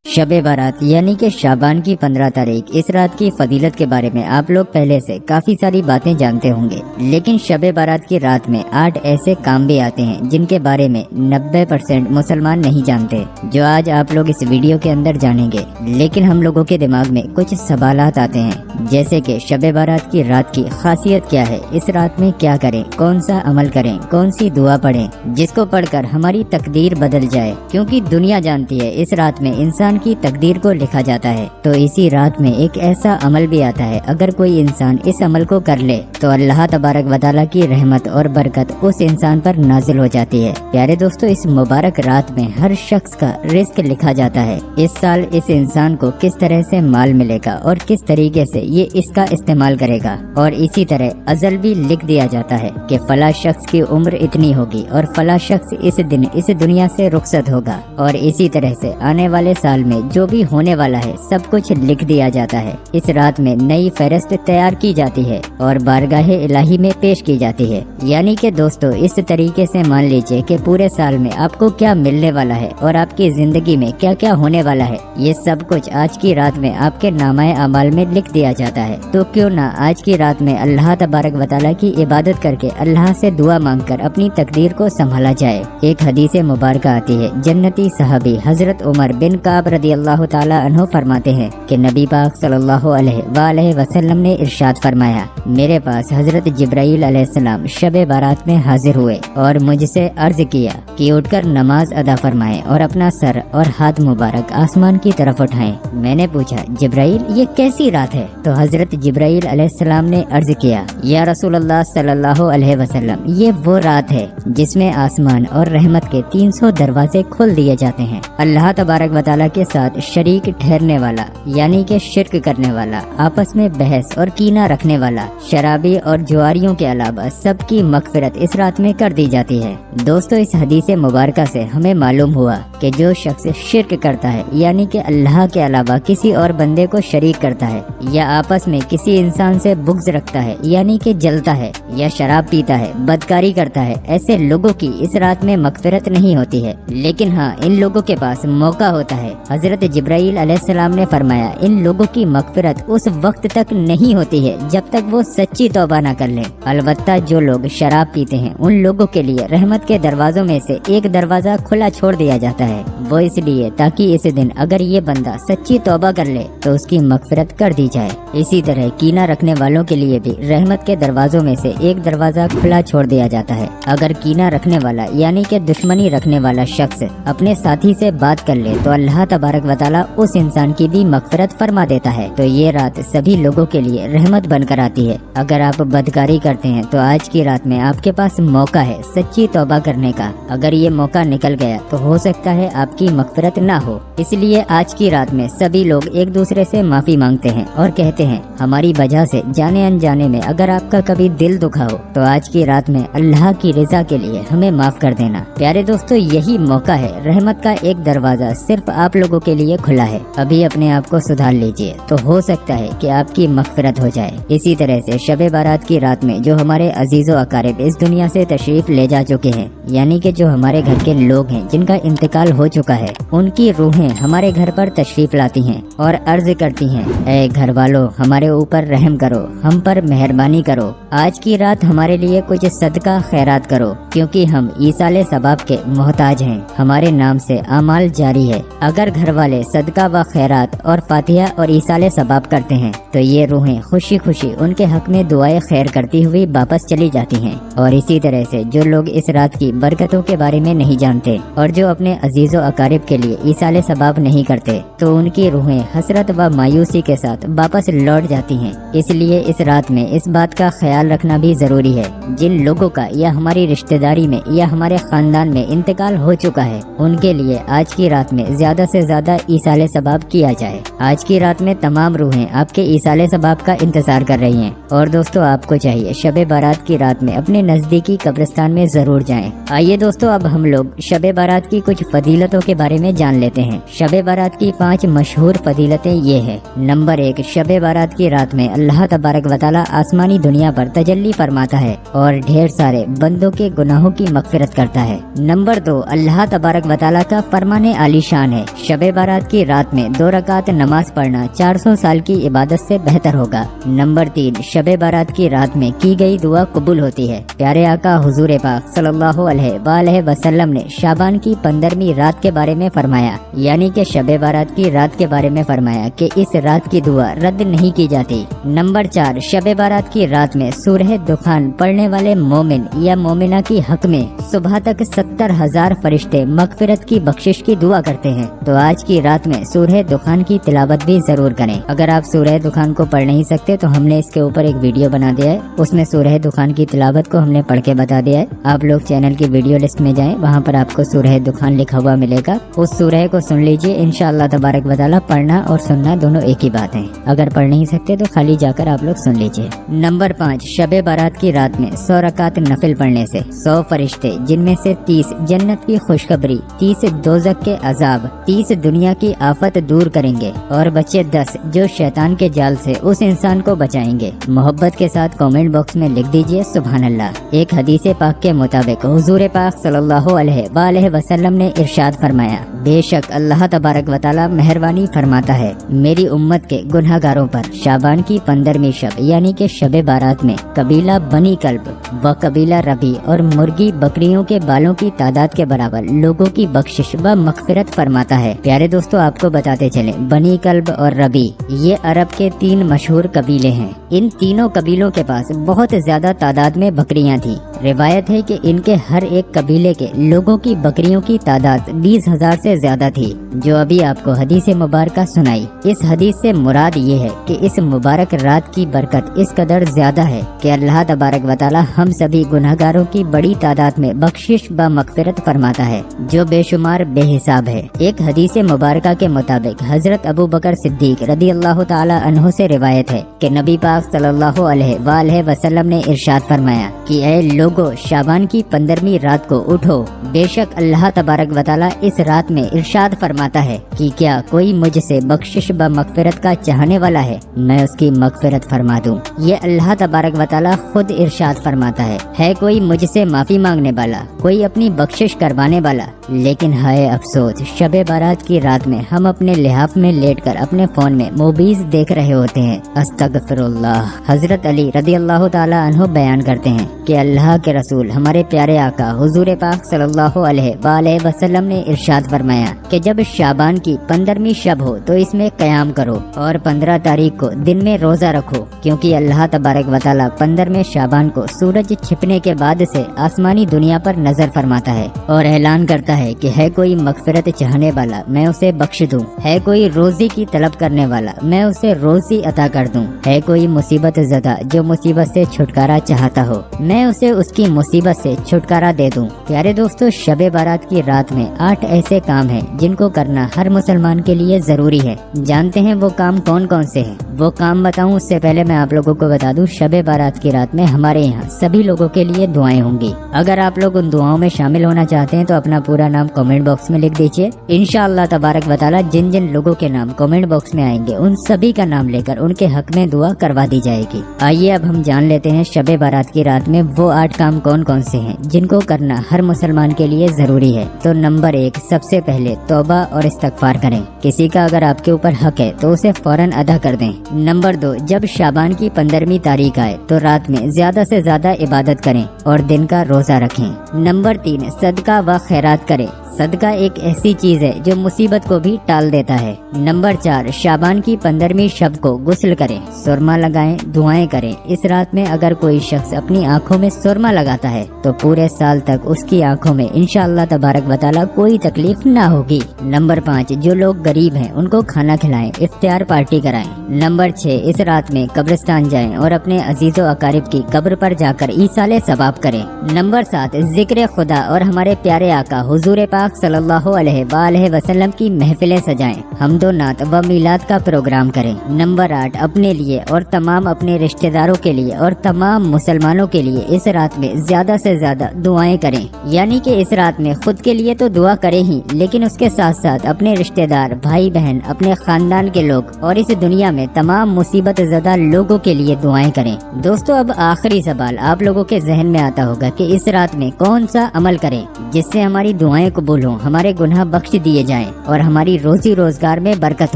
شب بارات یعنی کہ شعبان کی 15 تاریخ، اس رات کی فضیلت کے بارے میں آپ لوگ پہلے سے کافی ساری باتیں جانتے ہوں گے، لیکن شب بارات کی رات میں 8 ایسے کام بھی آتے ہیں جن کے بارے میں 90% مسلمان نہیں جانتے، جو آج آپ لوگ اس ویڈیو کے اندر جانیں گے۔ لیکن ہم لوگوں کے دماغ میں کچھ سوالات آتے ہیں، جیسے کہ شب بارات کی رات کی خاصیت کیا ہے، اس رات میں کیا کریں، کون سا عمل کریں، کون سی دعا پڑھیں جس کو پڑھ کر ہماری تقدیر بدل جائے، کیونکہ دنیا جانتی ہے اس رات میں انسان کی تقدیر کو لکھا جاتا ہے۔ تو اسی رات میں ایک ایسا عمل بھی آتا ہے، اگر کوئی انسان اس عمل کو کر لے تو اللہ تبارک و تعالیٰ کی رحمت اور برکت اس انسان پر نازل ہو جاتی ہے۔ پیارے دوستو، اس مبارک رات میں ہر شخص کا رزق لکھا جاتا ہے۔ اس سال اس انسان کو کس طرح سے مال ملے گا اور کس طریقے سے یہ اس کا استعمال کرے گا، اور اسی طرح ازل بھی لکھ دیا جاتا ہے کہ فلاں شخص کی عمر اتنی ہوگی اور فلاں شخص اس دن اس دنیا سے رخصت ہوگا، اور اسی طرح سے آنے والے سال میں جو بھی ہونے والا ہے سب کچھ لکھ دیا جاتا ہے۔ اس رات میں نئی فہرست تیار کی جاتی ہے اور بارگاہ الہی میں پیش کی جاتی ہے۔ یعنی کہ دوستو، اس طریقے سے مان لیجئے کہ پورے سال میں آپ کو کیا ملنے والا ہے اور آپ کی زندگی میں کیا کیا ہونے والا ہے، یہ سب کچھ آج کی رات میں آپ کے نامہ اعمال میں لکھ دیا جاتا ہے۔ تو کیوں نہ آج کی رات میں اللہ تبارک و تعالیٰ کی عبادت کر کے اللہ سے دعا مانگ کر اپنی تقدیر کو سنبھالا جائے۔ ایک حدیث مبارکہ آتی ہے، جنتی صحابی حضرت عمر بن کعب رضی اللہ تعالیٰ عنہ فرماتے ہیں کہ نبی پاک صلی اللہ علیہ وآلہ وسلم نے ارشاد فرمایا، میرے پاس حضرت جبرائیل علیہ السلام شب بارات میں حاضر ہوئے اور مجھ سے عرض کیا کہ اٹھ کر نماز ادا فرمائیں اور اپنا سر اور ہاتھ مبارک آسمان کی طرف اٹھائیں۔ میں نے پوچھا، جبرائیل یہ کیسی رات ہے؟ تو حضرت جبرائیل علیہ السلام نے عرض کیا، یا رسول اللہ صلی اللہ علیہ وسلم، یہ وہ رات ہے جس میں آسمان اور رحمت کے 300 دروازے کھول دیے جاتے ہیں۔ اللہ تبارک و تعالیٰ کے ساتھ شریک ٹھہرنے والا یعنی کہ شرک کرنے والا، آپس میں بحث اور کینہ رکھنے والا، شرابی اور جواریوں کے علاوہ سب کی مغفرت اس رات میں کر دی جاتی ہے۔ دوستو، اس حدیث مبارکہ سے ہمیں معلوم ہوا کہ جو شخص شرک کرتا ہے یعنی کہ اللہ کے علاوہ کسی اور بندے کو شریک کرتا ہے، یا آپس میں کسی انسان سے بغض رکھتا ہے یعنی کہ جلتا ہے، یا شراب پیتا ہے، بدکاری کرتا ہے، ایسے لوگوں کی اس رات میں مغفرت نہیں ہوتی ہے۔ لیکن ہاں، ان لوگوں کے پاس موقع ہوتا ہے۔ حضرت جبرائیل علیہ السلام نے فرمایا، ان لوگوں کی مغفرت اس وقت تک نہیں ہوتی ہے جب تک وہ سچی توبہ نہ کر لیں۔ البتہ جو لوگ شراب پیتے ہیں ان لوگوں کے لیے رحمت کے دروازوں میں سے ایک دروازہ کھلا چھوڑ دیا جاتا ہے، وہ اس لیے تاکہ اس دن اگر یہ بندہ سچی توبہ کر لے تو اس کی مغفرت کر دی جائے۔ اسی طرح کینہ رکھنے والوں کے لیے بھی رحمت کے دروازوں میں سے ایک دروازہ کھلا چھوڑ دیا جاتا ہے۔ اگر کینہ رکھنے والا یعنی کہ دشمنی رکھنے والا شخص اپنے ساتھی سے بات کر لے تو اللہ تبارک و تعالیٰ اس انسان کی بھی مغفرت فرما دیتا ہے۔ تو یہ رات سبھی لوگوں کے لیے رحمت بن کر آتی ہے۔ اگر آپ بدکاری کرتے ہیں تو آج کی رات میں آپ کے پاس موقع ہے سچی توبہ کرنے کا۔ اگر یہ موقع نکل گیا تو ہو سکتا ہے آپ کی مغفرت نہ ہو، اس لیے آج کی رات میں سبھی لوگ ایک دوسرے سے معافی مانگتے ہیں اور کہتے ہیں، ہماری وجہ سے جانے انجانے میں اگر آپ کا کبھی دل دکھا ہو تو آج کی رات میں اللہ کی رضا کے لیے ہمیں معاف کر دینا۔ پیارے دوستو، یہی موقع ہے، رحمت کا ایک دروازہ صرف آپ لوگوں کے لیے کھلا ہے۔ ابھی اپنے آپ کو سدھار لیجئے تو ہو سکتا ہے کہ آپ کی مغفرت ہو جائے۔ اسی طرح سے شب بارات کی رات میں جو ہمارے عزیز و اقارب اس دنیا سے تشریف لے جا چکے ہیں، یعنی کہ جو ہمارے گھر کے لوگ ہیں جن کا انتقال ہو چکا ہے، ان کی روحیں ہمارے گھر پر تشریف لاتی ہیں اور عرض کرتی ہیں، اے گھر والوں، ہمارے اوپر رحم کرو، ہم پر مہربانی کرو، آج کی رات ہمارے لیے کچھ صدقہ خیرات کرو، کیونکہ ہم ایصال ثواب کے محتاج ہیں، ہمارے نام سے اعمال جاری ہے۔ اگر گھر والے صدقہ و خیرات اور فاتحہ اور ایصال ثواب کرتے ہیں تو یہ روحیں خوشی خوشی ان کے حق میں دعائیں خیر کرتی ہوئی واپس چلی جاتی ہیں۔ اور اسی طرح سے جو لوگ اس رات کی برکتوں کے بارے میں نہیں جانتے اور جو اپنے عزیز و اقارب کے لیے ایصال ثواب نہیں کرتے تو ان کی روحیں حسرت و مایوسی کے ساتھ واپس لوٹ جاتی ہیں۔ اس لیے اس رات میں اس بات کا خیال رکھنا بھی ضروری ہے، جن لوگوں کا یا ہماری رشتہ داری میں یا ہمارے خاندان میں انتقال ہو چکا ہے ان کے لیے آج کی رات میں زیادہ سے زیادہ ایصال ثواب کیا جائے۔ آج کی رات میں تمام روحیں آپ کے ایصال ثواب کا انتظار کر رہی ہیں، اور دوستو آپ کو چاہیے شب بارات کی رات میں اپنے نزدیکی قبرستان میں ضرور جائیں۔ آئیے دوستو، اب ہم لوگ شب بارات کی کچھ فضیلتوں کے بارے میں جان لیتے ہیں۔ شب بارات کی 5 مشہور فضیلتیں یہ ہیں۔ نمبر 1، شب بارات बारात की रात में अल्लाह तबारक व तआला आसमानी दुनिया पर तजल्ली फरमाता है और ढेर सारे बंदों के गुनाहों की मगफिरत करता है। नंबर 2, अल्लाह तबारक व तआला का फरमाने आलीशान है, शब बारात की रात में 2 रकात नमाज पढ़ना 400 साल की इबादत से बेहतर होगा। नंबर 3, शब बारात की रात में की गई दुआ कबूल होती है। प्यारे आका हुजूर पाक सल्लल्लाहु अलैहि वसल्लम ने शाबान की 15वीं रात के बारे में फरमाया, यानी कि शब बारात की रात के बारे में फरमाया कि इस रात की दुआ रद्द नहीं की जाती। नंबर 4, शब बारात की रात में सूरह दुखान पढ़ने वाले मोमिन या मोमिना की हक में सुबह तक 70,000 फरिश्ते मगफिरत की बख्शिश की दुआ करते हैं। तो आज की रात में सूरह दुखान की तिलावत भी जरूर करें। अगर आप सूरह दुखान को पढ़ नहीं सकते तो हमने इसके ऊपर एक वीडियो बना दिया है, उसमें सूरह दुखान की तिलावत को हमने पढ़ के बता दिया है। आप लोग चैनल की वीडियो लिस्ट में जाएं, वहाँ पर आपको सूरह दुखान लिखा हुआ मिलेगा, उस सूरह को सुन लीजिए। इंशाअल्लाह तबारक व तआला पढ़ना और सुनना दोनों एक ही बात है। अगर पढ़ नहीं सकते तो खाली जाकर आप लोग सुन लीजिए। नंबर 5, शब बारात की रात में 100 रकात नफिल पढ़ने से 100 फरिश्ते, जिनमें से 30 जन्नत की खुशखबरी, 30 दोज़ख के अजाब, 30 दुनिया की आफत दूर करेंगे और बचे 10 जो शैतान के जाल से उस इंसान को बचाएंगे। मोहब्बत के साथ कमेंट बॉक्स में लिख दीजिए सुभान अल्लाह। एक हदीस पाक के मुताबिक हुजूर पाक सल्लल्लाहु अलैहि वसल्लम ने इरशाद फरमाया, बेशक अल्लाह तबारक व तआला मेहरबानी फरमाता है मेरी उम्मत के गुनहगारों पर शाबान की 15वीं शब यानी कि शब बारात में कबीला बनी कल्ब व कबीला रबी और मुर्गी बकरियों के बालों की तादाद के बराबर लोगों की बख्शिश व मगफिरत फरमाता है। प्यारे दोस्तों, आपको बताते चले, बनी कल्ब और रबी ये अरब के 3 मशहूर कबीले हैं। इन तीनों कबीलों के पास बहुत ज्यादा तादाद में बकरियां थी। रिवायत है कि इनके हर एक कबीले के लोगों की बकरियों की तादाद 20,000 से ज्यादा थी, जो अभी आपको हदीस मुबारक सुनाई। इस हदीस से मुराद ये है कि इस मुबारक रात की बरकत इस कदर ज्यादा है कि अल्लाह तबारक व तआला हम सभी गुनहगारों की बड़ी तादाद में बख्शिश व मगफिरत फरमाता है, जो बेशुमार बेहिसाब है। एक हदीस मुबारक के मुताबिक हजरत अबू बकर सिद्दीक रदी अल्लाह तआला अन्हु से रिवायत है कि नबी पाक सल्लल्लाहु अलैहि वसल्लम ने इरशाद फरमाया कि ऐ लोगो, शाबान की 15वीं रात को उठो, बेशक अल्लाह तबारक व तआला इस रात में इरशाद फरमाता है कि क्या कोई मुझसे बख्शिश व मगफिरत का चाहने वाला है, मैं उसकी मगफिरत फरमा दूं। ये अल्लाह तबारक व तआला खुद इरशाद फरमाता है कोई मुझसे माफी मांगने वाला, कोई अपनी बख्शिश करवाने वाला। लेकिन हाय अफसोस, शब बारात की रात में हम अपने लिहाफ में लेटकर अपने फोन में मूवीज देख रहे होते हैं। अस्तगफिरुल्लाह। हजरत अली रदी अल्लाह तआला अन्हु बयान करते हैं कि अल्लाह के रसूल हमारे प्यारे आका हुजूर पाक सल्लल्लाहु अलैहि वसल्लम ने इरशाद फरमाया कि जब शाबान की 15वीं शब हो तो इसमें कयाम करो और 15 तारीख को दिन में रोजा रखो, क्योंकि अल्लाह तबारक व तआला 15वें शाबान को सूरज छिपने के बाद से आसमानी दुनिया पर नजर फरमाता है और ऐलान करता है कि है कोई मगफिरत चाहने वाला, मैं उसे बख्श दूं। है कोई रोजी की तलब करने वाला, मैं उसे रोजी अता कर दूं। है कोई मुसीबत ज़दा जो मुसीबत से छुटकारा चाहता हो, मैं उसे उसकी मुसीबत से छुटकारा दे दूं। प्यारे दोस्तों, शब बारात की रात में 8 ऐसे काम हैं जिनको करना हर मुसलमान के लिए जरूरी है। जानते हैं वो काम कौन कौन से हैं? वो काम बताऊं उससे पहले मैं आप लोगों को बता दूं, शब बारात की रात में हमारे यहाँ सभी लोगों के लिए दुआएं होंगी। अगर आप लोग उन दुआओं में शामिल होना चाहते हैं तो अपना पूरा नाम कमेंट बॉक्स में लिख दीजिए। इंशाअल्लाह तबारक व तआला जिन जिन लोगों के नाम कमेंट बॉक्स में आएंगे उन सभी का नाम लेकर उनके हक में दुआ करवा दी जाएगी। आइए अब हम जान लेते हैं शब बारात की रात में वो 8 काम कौन कौन से हैं जिनको करना हर मुसलमान के लिए जरूरी है। तो नंबर 1, सबसे पहले तौबा और इस्तगफार करें। किसी का अगर आपके ऊपर हक है तो उसे फौरन अदा कर दें। नंबर 2, जब शाबान की 15वीं तारीख आए तो रात में ज्यादा से ज्यादा इबादत करें और दिन का रोजा रखें। नंबर 3, सदका व खैरात करें। सदका एक ऐसी चीज है जो मुसीबत को भी टाल देता है। नंबर 4, शाबान की 15वीं शब को गुस्ल करें, सुरमा लगाएं, दुआएं करें। इस रात में अगर कोई शख्स अपनी आंखों में सुरमा लगाता है तो पूरे साल तक उसकी आंखों में इंशाअल्लाह तबारक व तआला कोई तकलीफ ना होगी। नंबर 5, जो लोग गरीब हैं उनको खाना खिलाएं, इफ्तियार पार्टी कराएं। नंबर 6, इस रात में कब्रिस्तान जाएं और अपने अजीजो अकारिब की कब्र पर जाकर ईसाले सवाब करें। नंबर 7, जिक्र खुदा और हमारे प्यारे आका हुजूर पाक पाक सल्लल्लाहु अलैहि वसल्लम की महफिलें सजाएं, हमदो नात व मिलाद का प्रोग्राम करें। नंबर 8, अपने लिए और तमाम अपने रिश्तेदारों के लिए और तमाम मुसलमानों के लिए इस रात में ज्यादा से ज्यादा दुआएं करें। यानी कि इस रात में खुद के लिए तो दुआ करें ही, लेकिन उसके साथ साथ अपने रिश्तेदार, भाई बहन, अपने खानदान के लोग और इस दुनिया में तमाम मुसीबत ज़दा लोगों के लिए दुआएं करें। दोस्तों, अब आखिरी सवाल आप लोगों के जहन में आता होगा कि इस रात में कौन सा अमल करें जिससे हमारी दुआएं कबूल हों, हमारे गुनाह बख्श दिए जाएं और हमारी रोजी रोजगार में बरकत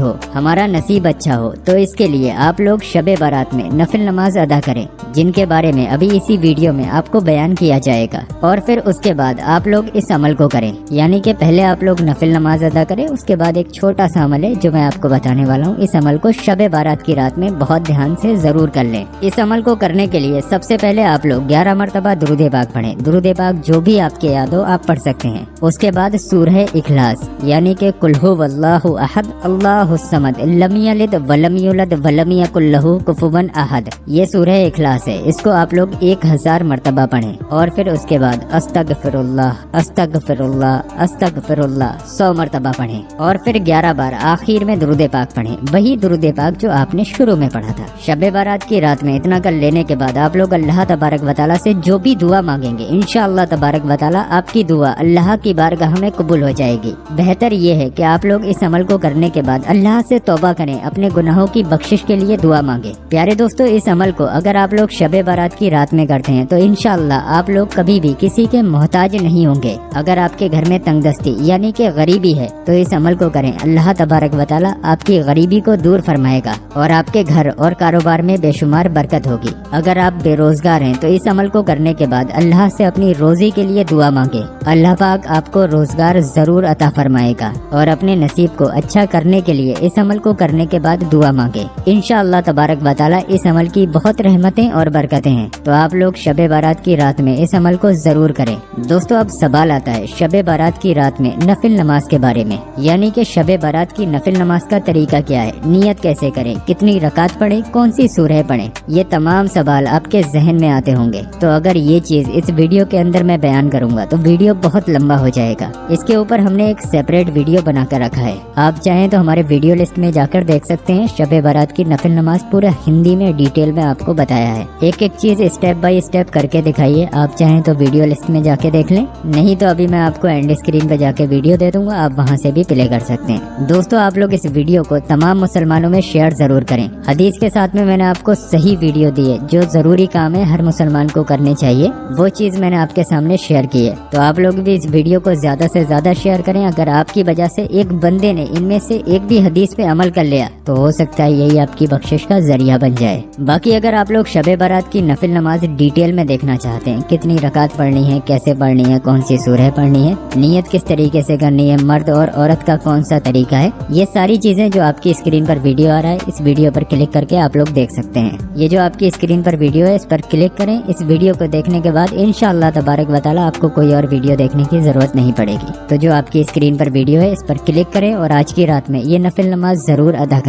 हो, हमारा नसीब अच्छा हो। तो इसके लिए आप लोग शबे बारात में नफिल नमाज अदा करें, जिनके बारे में अभी इसी वीडियो में आपको बयान किया जाएगा। और फिर उसके बाद आप लोग इस अमल को करें, यानी कि पहले आप लोग नफिल नमाज अदा करें, उसके बाद एक छोटा सा अमल है जो मैं आपको बताने वाला हूँ। इस अमल को शबे बारात की रात में बहुत ध्यान से जरूर कर लें। इस अमल को करने के लिए सबसे पहले आप लोग 11 मरतबा दुरूद पाक पढ़ें। दुरूद पाक जो भी आपके याद हो आप पढ़ सकते हैं। उसके बाद सूरह इखलास यानी कि कुल हुवल्लाहु अहद अल्लाहुस समद लम यलिद वलम यूलद वलम यकुल लहू कुफुवन अहद, ये सूरह इखलास है। इसको आप लोग 1000 मरतबा पढ़ें और फिर उसके बाद अस्तगफिरुल्लाह अस्तगफिरुल्लाह अस्तगफिरुल्लाह 100 मरतबा पढ़ें और फिर 11 बार आखिर में दुरूद पाक पढ़ें, वही दुरूद पाक जो आपने शुरू में पढ़ा था। शबे बारात की रात में इतना कर लेने के बाद आप लोग अल्लाह तबारक व तआला से जो भी दुआ मांगेंगे इंशाअल्लाह तबारक व तआला आपकी दुआ अल्लाह की बारगाह में कबूल हो जाएगी। बेहतर ये है कि आप लोग इस अमल को करने के बाद अल्लाह से तौबा करें, अपने गुनाहों की बख्शिश के लिए दुआ मांगे। प्यारे दोस्तों, इस अमल को अगर आप लोग शबे बारात की रात में करते हैं तो इंशाअल्लाह आप लोग कभी भी किसी के मोहताज नहीं होंगे। अगर आपके घर में तंगदस्ती यानी कि गरीबी है तो इस अमल को करें, अल्लाह तबारक व तआला आपकी गरीबी को दूर फरमाएगा और आपके घर और कारोबार में बेशुमार बरकत होगी। अगर आप बेरोजगार हैं तो इस अमल को करने के बाद अल्लाह से अपनी रोजी के लिए दुआ मांगे, अल्लाह पाक आपको रोजगार जरूर अता फरमाएगा। और अपने नसीब को अच्छा करने के लिए इस अमल को करने के बाद दुआ मांगे, इंशाअल्लाह तबारक व तआला इस अमल की बहुत रहमतें और बरकतें हैं। तो आप लोग शबे बारात की रात में इस अमल को जरूर करें। दोस्तों, अब सवाल आता है शबे बारात की रात में नफिल नमाज के बारे में, यानी कि शबे बारात की नफिल नमाज का तरीका क्या है, नियत कैसे करें, कितनी रकात पढ़ें, कौन सी सूरह पढ़ें, ये तमाम सवाल आपके जहन में आते होंगे। तो अगर ये चीज इस वीडियो के अंदर मैं बयान करूंगा तो वीडियो बहुत लंबा हो जाएगा। इसके ऊपर हमने एक सेपरेट वीडियो बनाकर रखा है, आप चाहें तो हमारे वीडियो लिस्ट में जाकर देख सकते हैं। शबे बारात की नफिल नमाज पूरा हिंदी में डिटेल में आपको बताया है, एक एक चीज स्टेप बाय स्टेप करके दिखाइए। आप चाहें तो वीडियो लिस्ट में जाके देख लें, नहीं तो अभी मैं आपको एंड स्क्रीन पे जाके वीडियो दे दूंगा, आप वहां से भी प्ले कर सकते हैं। दोस्तों, आप लोग इस वीडियो को तमाम मुसलमानों में शेयर जरूर करें। हदीस के साथ में मैंने आपको सही वीडियो दी है, जो जरूरी काम है हर मुसलमान को करने चाहिए, वो चीज मैंने आपके सामने शेयर की है। तो आप लोग भी इस वीडियो को ज्यादा से ज्यादा शेयर करें। अगर आपकी वजह से एक बंदे ने इनमें से एक भी हदीस पे अमल कर लिया तो हो सकता है यही आपकी बख्शिश का जरिया बन जाए। बाकी अगर आप लोग शबे बारात की नफिल नमाज डिटेल में देखना चाहते हैं, कितनी रकात पढ़नी है, कैसे पढ़नी है, कौन सी सूरह पढ़नी है, नियत किस तरीके से करनी है, मर्द और औरत का कौन सा तरीका है, ये सारी चीजें जो आपकी स्क्रीन पर वीडियो आ रहा है, इस वीडियो पर क्लिक करके आप लोग देख सकते हैं। ये जो आपकी स्क्रीन पर वीडियो है, इस पर क्लिक करें। इस वीडियो को देखने के बाद इंशाअल्लाह तबारक व तआला आपको कोई और वीडियो देखने की जरूरत नहीं पड़ेगी। तो जो आपकी स्क्रीन पर वीडियो है, इस पर क्लिक करें और आज की रात में ये नफिल नमाज जरूर अदा करें।